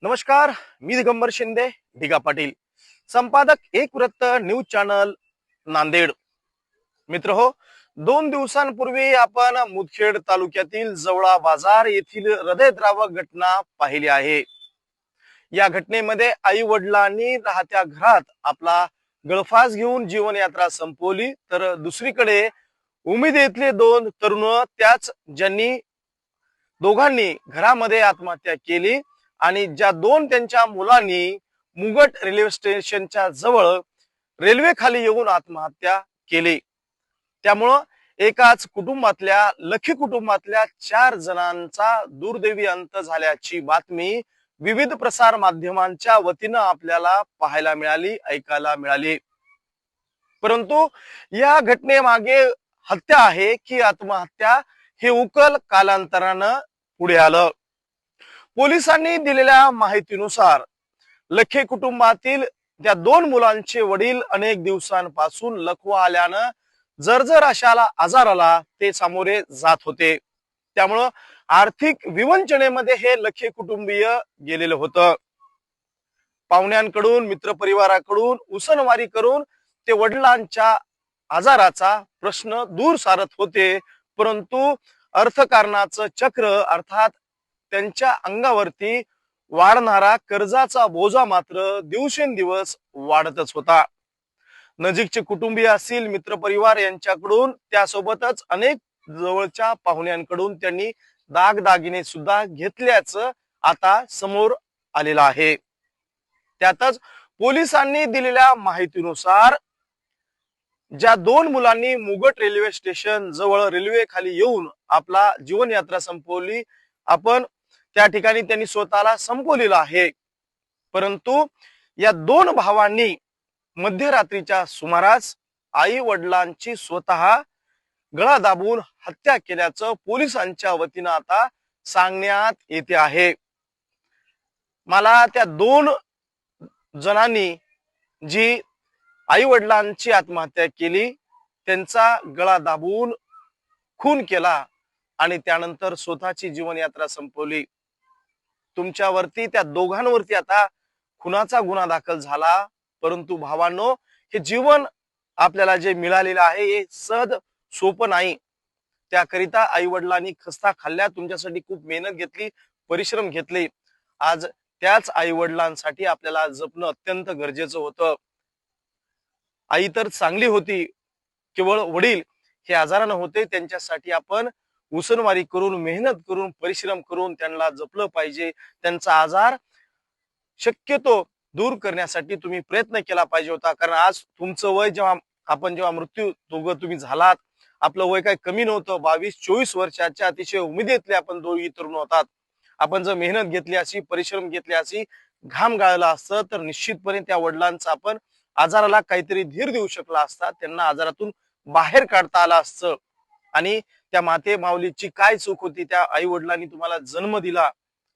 नमस्कार, मी दिगंबर शिंदे, ढिगा पाटील, संपादक एक वृत्त न्यूज चॅनल नांदेड. मित्र हो, 2 दिवसांपूर्वी आपण मुदखेड तालुक्यातील जवळा बाजार येथील हृदयद्रावक घटना पाहिली आहे. या घटनेमध्ये आई वडिलांनी राहत्या घरात आपला गळफास घेऊन जीवनयात्रा संपवली, तर दुसरीकडे उमेद येथले दोन तरुण त्याच ज्यांनी दोघांनी घरामध्ये आत्महत्या केली आणि ज्या दोन त्यांच्या मुलांनी मुगट रेल्वे स्टेशनच्या जवळ रेल्वे खाली येऊन आत्महत्या केली. त्यामुळं एकाच कुटुंबातल्या लखी कुटुंबातल्या 4 जणांचा दुर्दैवी अंत झाल्याची बातमी विविध प्रसार माध्यमांच्या वतीनं आपल्याला पाहायला मिळाली, ऐकायला मिळाली. परंतु या घटनेमागे हत्या आहे की आत्महत्या हे उकल कालांतरानं पुढे आलं. पोलिसांनी दिलेल्या माहितीनुसार लखे कुटुंबातील त्या 2 मुलांचे वडील अनेक दिवसांपासून लकवा आल्यानं जर्जर अशाला आजाराला ते सामोरे जात होते. त्यामुळं आर्थिक विवंचनेमध्ये हे लखे कुटुंबीय गेलेलं होतं. पाहुण्यांकडून मित्रपरिवाराकडून उसनवारी करून ते वडिलांच्या आजाराचा प्रश्न दूर सारत होते. परंतु अर्थकारणाचं चक्र अर्थात त्यांच्या अंगावरती वाढणारा कर्जाचा बोजा मात्र दिवसेंदिवस वाढतच होता. नजीकचे कुटुंबीय असतील, मित्रपरिवार यांच्याकडून त्यासोबतच अनेक जवळच्या पाहुण्यांकडून त्यांनी दागदागिने सुद्धा घेतल्याचं आता समोर आलेलं आहे. त्यातच पोलिसांनी दिलेल्या माहितीनुसार ज्या 2 मुलांनी मुगट रेल्वे स्टेशन जवळ रेल्वे खाली येऊन आपला जीवनयात्रा संपवली, आपण त्या ठिकाणी त्यांनी स्वतःला संपवलेलं आहे. परंतु या 2 भावांनी मध्यरात्रीच्या सुमारास आई वडिलांची स्वतः गळा दाबून हत्या केल्याचं पोलिसांच्या वतीनं आता सांगण्यात येते आहे. मला त्या 2 जणांनी जी आई वडिलांची आत्महत्या केली त्यांचा गळा दाबून खून केला आणि त्यानंतर स्वतःची जीवनयात्रा संपवली. तुमच्यावरती त्या दोघांवरती आता खुनाचा गुन्हा दाखल झाला. परंतु भावांनो, हे जीवन आपल्याला जे मिळालेलं आहे हे सहज सोपं नाही. त्याकरिता आई वडिलांनी खस्ता खाल्ल्या, तुमच्यासाठी खूप मेहनत घेतली, परिश्रम घेतले. आज त्याच आई वडिलांसाठी आपल्याला जपणं अत्यंत गरजेचं होतं. आई तर चांगली होती, केवळ वडील हे आजारानं होते. त्यांच्यासाठी आपण उसनवारी करून, मेहनत करून, परिश्रम करून त्यांना जपलं पाहिजे. त्यांचा आजार शक्यतो दूर करण्यासाठी तुम्ही प्रयत्न केला पाहिजे होता. कारण आज तुमचं वय जेव्हा मृत्यू दोघं तुम्ही झालात, आपलं वय काही कमी नव्हतं. 22-24 वर्षाच्या अतिशय उमेदीतले आपण दोघी तरुण होतात. आपण जर मेहनत घेतली अशी, परिश्रम घेतले अशी, घाम गाळला असतं तर निश्चितपणे त्या वडिलांचा आपण आजाराला काहीतरी धीर देऊ शकला असता. त्यांना आजारातून बाहेर काढता आला असतं. आणि त्या माते माऊलीची काय चूक होती? त्या आई वडिलांनी तुम्हाला जन्म दिला,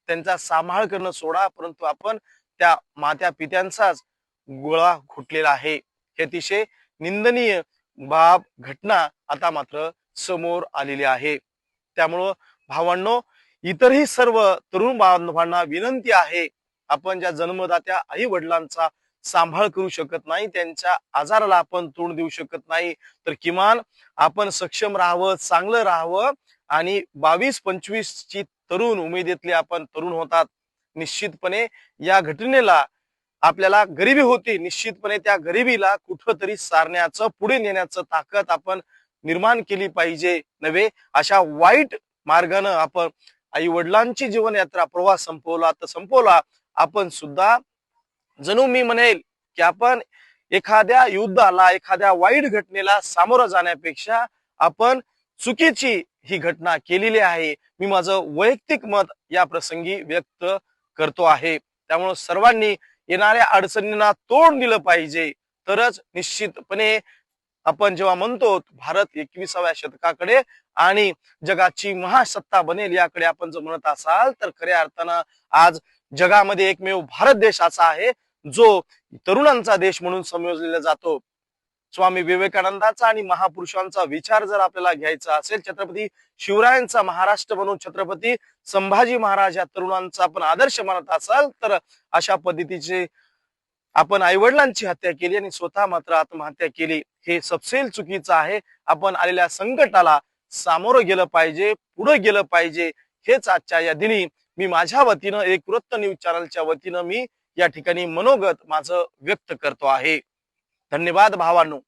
त्यांचा सांभाळ करणं सोडा, परंतु आपण त्या मात्या पित्यांचाच गोळा घुटलेला आहे. हे अतिशय निंदनीय बाब घटना आता मात्र समोर आलेली आहे. त्यामुळं भावांनो, इतरही सर्व तरुण बांधवांना विनंती आहे, आपण ज्या जन्मदात्या आई वडिलांचा सांभाळ करू शकत नाही, त्यांच्या आजाराला आपण तोंड देऊ शकत नाही, तर किमान आपण सक्षम राहावं, चांगलं राहावं. आणि 22-25 ची तरुण उमेदीतले आपण तरुण होतात. निश्चितपणे या घटनेला आपल्याला गरिबी होती, निश्चितपणे त्या गरिबीला कुठंतरी सारण्याचं, पुढे नेण्याचं ताकद आपण निर्माण केली पाहिजे. नव्हे अशा वाईट मार्गानं आपण आई वडिलांची जीवनयात्रा प्रवास संपवला तर संपवला. आपण सुद्धा जणू मी म्हणेल की आपण एखाद्या युद्धाला, एखाद्या वाईट घटनेला सामोरं जाण्यापेक्षा आपण चुकीची ही घटना केलेली आहे. मी माझं वैयक्तिक मत या प्रसंगी व्यक्त करतो आहे. त्यामुळे सर्वांनी येणाऱ्या अडचणींना तोंड दिलं पाहिजे, तरच निश्चितपणे आपण जेव्हा म्हणतो भारत 21व्या शतकाकडे आणि जगाची महासत्ता बनेल याकडे आपण जर म्हणत असाल, तर खऱ्या अर्थानं आज जगामध्ये एकमेव भारत देश असा आहे जो तरुणांचा देश म्हणून समजलेला जातो. स्वामी विवेकानंदाचा आणि महापुरुषांचा विचार जर आपल्याला घ्यायचा असेल, छत्रपती शिवरायांचा महाराष्ट्र बनवून छत्रपती संभाजी महाराज या तरुणांचा आपण आदर्श मानत असाल, तर अशा पद्धतीचे आपण आईवडिलांची हत्या केली आणि स्वतः मात्र आत्महत्या केली, हे सपशेल चुकीचं आहे. आपण आलेल्या संकटाला सामोरं गेलं पाहिजे, पुढे गेलं पाहिजे. हेच आजच्या या दिनी मी माझ्या वतीनं एक वृत्त न्यूज चॅनलच्या वतीनं मी या ठिकाणी मनोगत माझं व्यक्त करतो आहे. धन्यवाद भावांनो.